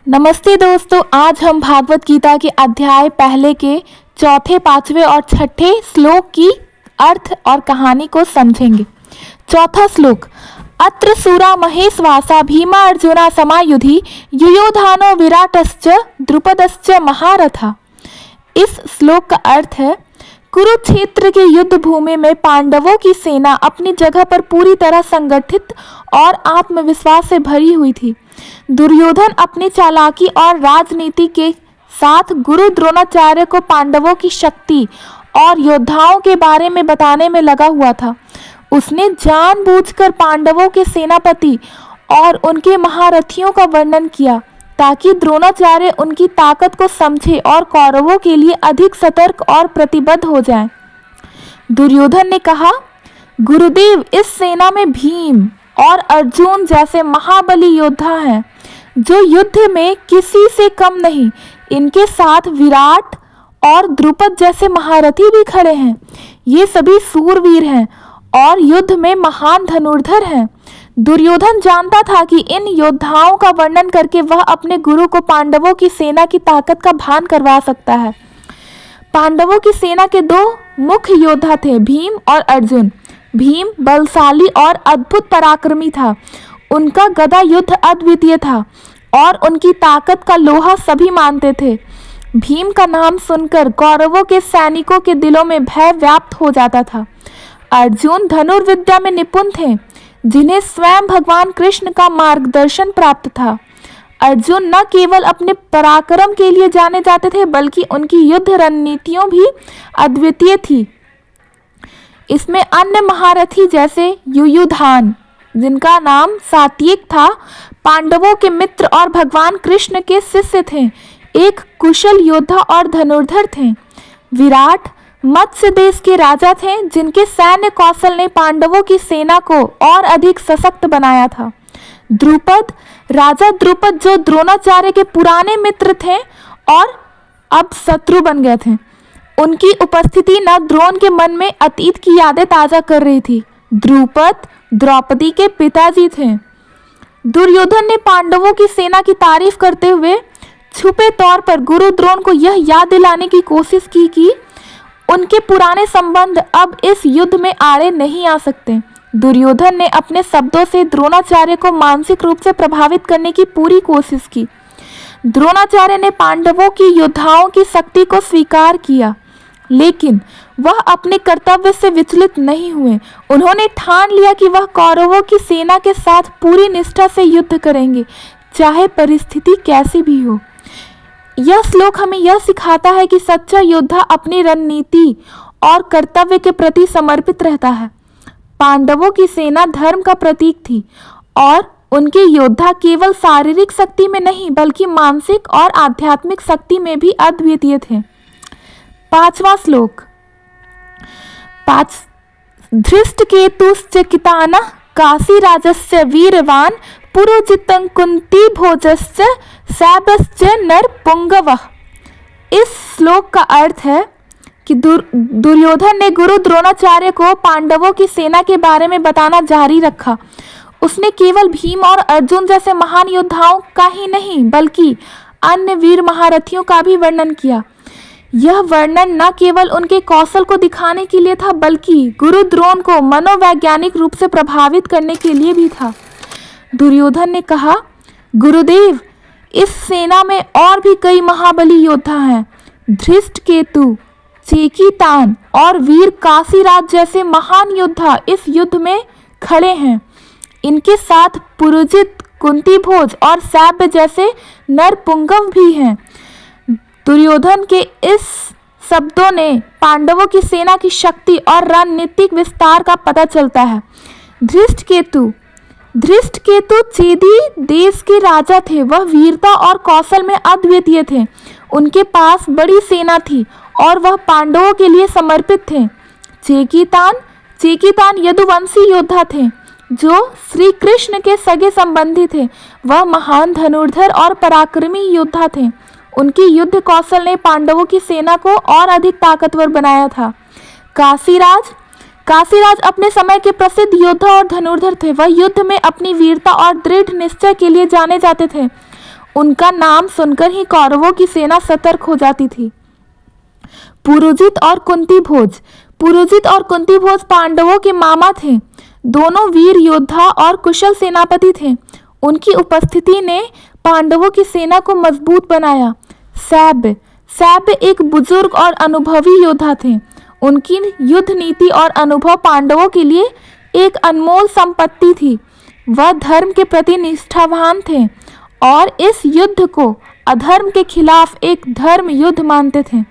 नमस्ते दोस्तों, आज हम भागवत गीता के अध्याय पहले के चौथे, पांचवें और छठे श्लोक की अर्थ और कहानी को समझेंगे। चौथा श्लोक। अत्र सूरा महेश्वासा भीमा अर्जुना समायुधि युयोधानो विराटश्च द्रुपदश्च महारथा। इस श्लोक का अर्थ है, कुरुक्षेत्र के युद्ध भूमि में पांडवों की सेना अपनी जगह पर पूरी तरह संगठित और आत्मविश्वास से भरी हुई थी। दुर्योधन अपनी चालाकी और राजनीति के साथ गुरु द्रोणाचार्य को पांडवों की शक्ति और योद्धाओं के बारे में बताने में लगा हुआ था। उसने जानबूझकर पांडवों के सेनापति और उनके महारथियों का वर्णन किया ताकि द्रोणाचार्य उनकी ताकत को समझे और कौरवों के लिए अधिक सतर्क और प्रतिबद्ध हो जाएं। दुर्योधन ने कहा, गुरुदेव, इस सेना में भीम और अर्जुन जैसे महाबली योद्धा हैं जो युद्ध में किसी से कम नहीं। इनके साथ विराट और द्रुपद जैसे महारथी भी खड़े हैं। ये सभी सूरवीर हैं और युद्ध में महान धनुर्धर हैं। दुर्योधन जानता था कि इन योद्धाओं का वर्णन करके वह अपने गुरु को पांडवों की सेना की ताकत का भान करवा सकता है। पांडवों की सेना के दो मुख्य योद्धा थे, भीम और अर्जुन। भीम बलशाली और अद्भुत पराक्रमी था। उनका गदा युद्ध अद्वितीय था और उनकी ताकत का लोहा सभी मानते थे। भीम का नाम सुनकर कौरवों के सैनिकों के दिलों में भय व्याप्त हो जाता था। अर्जुन धनुर्विद्या में निपुण थे, जिन्हें स्वयं भगवान कृष्ण का मार्गदर्शन प्राप्त था। अर्जुन न केवल अपने पराक्रम के लिए जाने जाते थे, बल्कि उनकी युद्ध रणनीतियों भी अद्वितीय थी। इसमें अन्य महारथी जैसे युयुधान, जिनका नाम सात्यकी था, पांडवों के मित्र और भगवान कृष्ण के शिष्य थे, एक कुशल योद्धा और धनुर्धर थे। विराट मत्स्य देश के राजा थे, जिनके सैन्य कौशल ने पांडवों की सेना को और अधिक सशक्त बनाया था। द्रुपद, राजा द्रुपद, जो द्रोणाचार्य के पुराने मित्र थे और अब शत्रु बन गए थे। उनकी उपस्थिति न द्रोण के मन में अतीत की यादें ताजा कर रही थी। द्रुपद द्रौपदी के पिताजी थे। दुर्योधन ने पांडवों की सेना की तारीफ करते हुए छुपे तौर पर गुरु द्रोण को यह याद दिलाने की कोशिश की कि उनके पुराने संबंध अब इस युद्ध में आड़े नहीं आ सकते। दुर्योधन ने अपने शब्दों से द्रोणाचार्य को मानसिक रूप से प्रभावित करने की पूरी कोशिश की। द्रोणाचार्य ने पांडवों की योद्धाओं की शक्ति को स्वीकार किया, लेकिन वह अपने कर्तव्य से विचलित नहीं हुए। उन्होंने ठान लिया कि वह कौरवों की सेना के साथ पूरी निष्ठा से युद्ध करेंगे, चाहे परिस्थिति कैसी भी हो। यह श्लोक हमें यह सिखाता है कि सच्चा योद्धा अपनी रणनीति और कर्तव्य के प्रति समर्पित रहता है। पांडवों की सेना धर्म का प्रतीक थी और उनके योद्धा केवल शारीरिक शक्ति में नहीं, बल्कि मानसिक और आध्यात्मिक शक्ति में भी अद्वितीय थे। पांचवा श्लोक। धृष्टकेतुश्च कितानः काशीराजस्य वीरवान पुरोजितं कुंती भोजश्च सैभश्च नरपुंगवः। इस श्लोक का अर्थ है कि दुर्योधन ने गुरु द्रोणाचार्य को पांडवों की सेना के बारे में बताना जारी रखा। उसने केवल भीम और अर्जुन जैसे महान योद्धाओं का ही नहीं, बल्कि अन्य वीर महारथियों का भी वर्णन किया। यह वर्णन न केवल उनके कौशल को दिखाने के लिए था, बल्कि गुरु द्रोण को मनोवैज्ञानिक रूप से प्रभावित करने के लिए भी था। दुर्योधन ने कहा, गुरुदेव, इस सेना में और भी कई महाबली योद्धा हैं। धृष्टकेतु, चेकितान और वीर काशीराज जैसे महान योद्धा इस युद्ध में खड़े हैं। इनके साथ पुरोजित, कुंतीभोज और सैभ जैसे नरपुंगव भी हैं। दुर्योधन के इस शब्दों ने पांडवों की सेना की शक्ति और रणनीतिक विस्तार का पता चलता है। धृष्टकेतु चेदी देश के राजा थे। वह वीरता और कौशल में अद्वितीय थे। उनके पास बड़ी सेना थी और वह पांडवों के लिए समर्पित थे। चेकितान यदुवंशी योद्धा थे, जो श्री कृष्ण के सगे संबंधी थे। वह महान धनुर्धर और पराक्रमी योद्धा थे। उनकी युद्ध कौशल ने पांडवों की सेना को और अधिक ताकतवर बनाया था। काशीराज अपने समय के प्रसिद्ध योद्धा और धनुर्धर थे। वह युद्ध में अपनी वीरता और दृढ़ निश्चय के लिए जाने जाते थे। उनका नाम सुनकर ही कौरवों की सेना सतर्क हो जाती थी। पुरोजित और कुंती भोज। पुरोजित और कुंती भोज पांडवों के मामा थे। दोनों वीर योद्धा और कुशल सेनापति थे। उनकी उपस्थिति ने पांडवों की सेना को मजबूत बनाया। सैब्य। सैब्य एक बुजुर्ग और अनुभवी योद्धा थे। उनकी युद्ध नीति और अनुभव पांडवों के लिए एक अनमोल संपत्ति थी। वह धर्म के प्रति निष्ठावान थे और इस युद्ध को अधर्म के खिलाफ एक धर्म युद्ध मानते थे।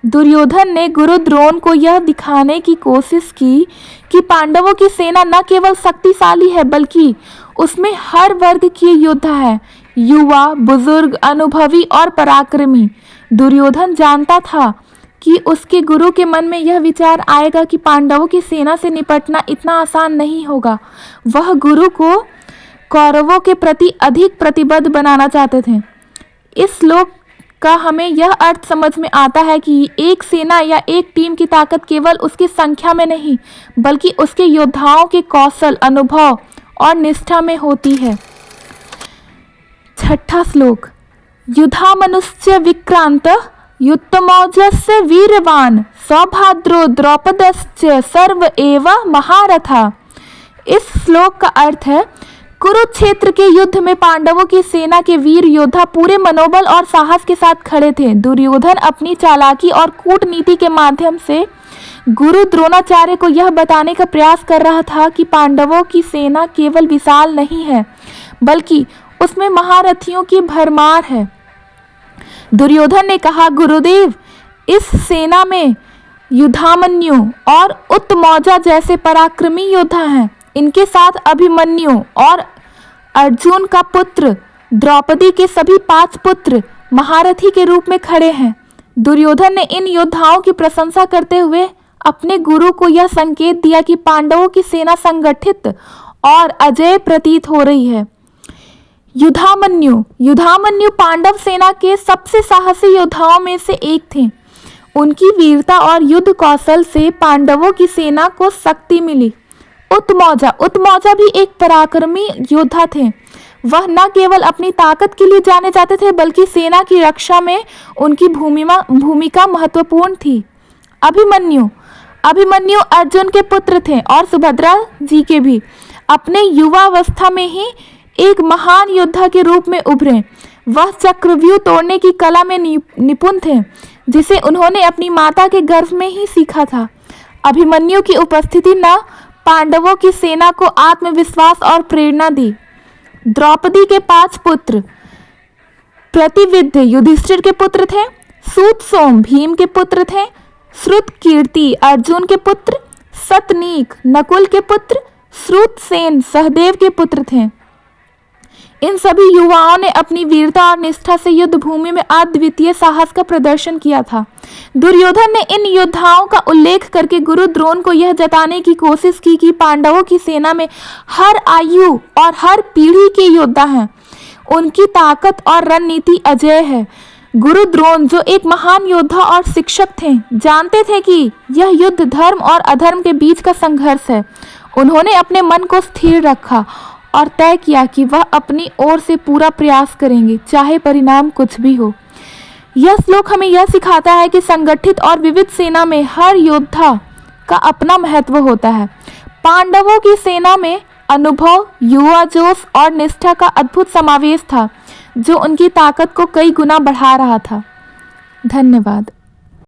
दुर्योधन ने गुरु द्रोण को यह दिखाने की कोशिश की कि पांडवों की सेना न केवल शक्तिशाली है बल्कि उसमें हर वर्ग की योद्धा है, युवा, बुजुर्ग, अनुभवी और पराक्रमी। दुर्योधन जानता था कि उसके गुरु के मन में यह विचार आएगा कि पांडवों की सेना से निपटना इतना आसान नहीं होगा। वह गुरु को कौरवों के प्रति अधिक प्रतिबद्ध बनाना चाहते थे। इस श्लोक का हमें यह अर्थ समझ में आता है कि एक सेना या एक टीम की ताकत केवल उसकी संख्या में नहीं बल्कि उसके योद्धाओं के कौशल, अनुभव और निष्ठा में होती है। छठा श्लोक। युधामनुश्च विक्रांत युत्तमौजस्य वीरवान सौभाद्रो द्रौपदश्च सर्व एव महारथा। इस श्लोक का अर्थ है, कुरुक्षेत्र के युद्ध में पांडवों की सेना के वीर योद्धा पूरे मनोबल और साहस के साथ खड़े थे। दुर्योधन अपनी चालाकी और कूटनीति के माध्यम से गुरु द्रोणाचार्य को यह बताने का प्रयास कर रहा था कि पांडवों की सेना केवल विशाल नहीं है बल्कि उसमें महारथियों की भरमार है। दुर्योधन ने कहा, गुरुदेव, इस सेना में युधामन्यु और उत्तमौजा जैसे पराक्रमी योद्धा हैं। इनके साथ अभिमन्यु और अर्जुन का पुत्र, द्रौपदी के सभी 5 पुत्र महारथी के रूप में खड़े हैं। दुर्योधन ने इन योद्धाओं की प्रशंसा करते हुए अपने गुरु को यह संकेत दिया कि पांडवों की सेना संगठित और अजेय प्रतीत हो रही है। युधामन्यु पांडव सेना के सबसे साहसी योद्धाओं में से एक थे। उनकी वीरता और युद्ध कौशल से पांडवों की सेना को शक्ति मिली। उत्तमौजा भी एक पराक्रमी योद्धा थे। वह न केवल अपनी ताकत के लिए जाने जाते थे बल्कि सेना की रक्षा में उनकी भूमिका महत्वपूर्ण थी। अभिमन्यु अर्जुन के पुत्र थे और सुभद्रा जी के भी। अपने युवावस्था में ही एक महान योद्धा के रूप में उभरे। वह चक्रव्यूह तोड़ने की कला में निपुण थे जिसे उन्होंने अपनी माता के गर्भ में ही सीखा था। अभिमन्यु की उपस्थिति न पांडवों की सेना को आत्मविश्वास और प्रेरणा दी। द्रौपदी के 5 पुत्र प्रतिविद्ध युधिष्ठिर के पुत्र थे, सूतसोम भीम के पुत्र थे, श्रुतकीर्ति अर्जुन के पुत्र, सतनीक नकुल के पुत्र, श्रुतसेन सहदेव के पुत्र थे। इन सभी युवाओं ने अपनी वीरता और निष्ठा से युद्ध भूमि में अद्वितीय साहस का प्रदर्शन किया था। दुर्योधन ने इन योद्धाओं का उल्लेख करके गुरु द्रोण को यह जताने की कोशिश की कि पांडवों की सेना में हर आयु और हर पीढ़ी के योद्धा हैं। उनकी ताकत और रणनीति अजेय है। गुरु द्रोण, जो एक महान योद्धा और शिक्षक थे, जानते थे कि यह युद्ध धर्म और अधर्म के बीच का संघर्ष है। उन्होंने अपने मन को स्थिर रखा और तय किया कि वह अपनी ओर से पूरा प्रयास करेंगे, चाहे परिणाम कुछ भी हो। यह श्लोक हमें यह सिखाता है कि संगठित और विविध सेना में हर योद्धा का अपना महत्व होता है। पांडवों की सेना में अनुभव, युवा जोश और निष्ठा का अद्भुत समावेश था जो उनकी ताकत को कई गुना बढ़ा रहा था। धन्यवाद।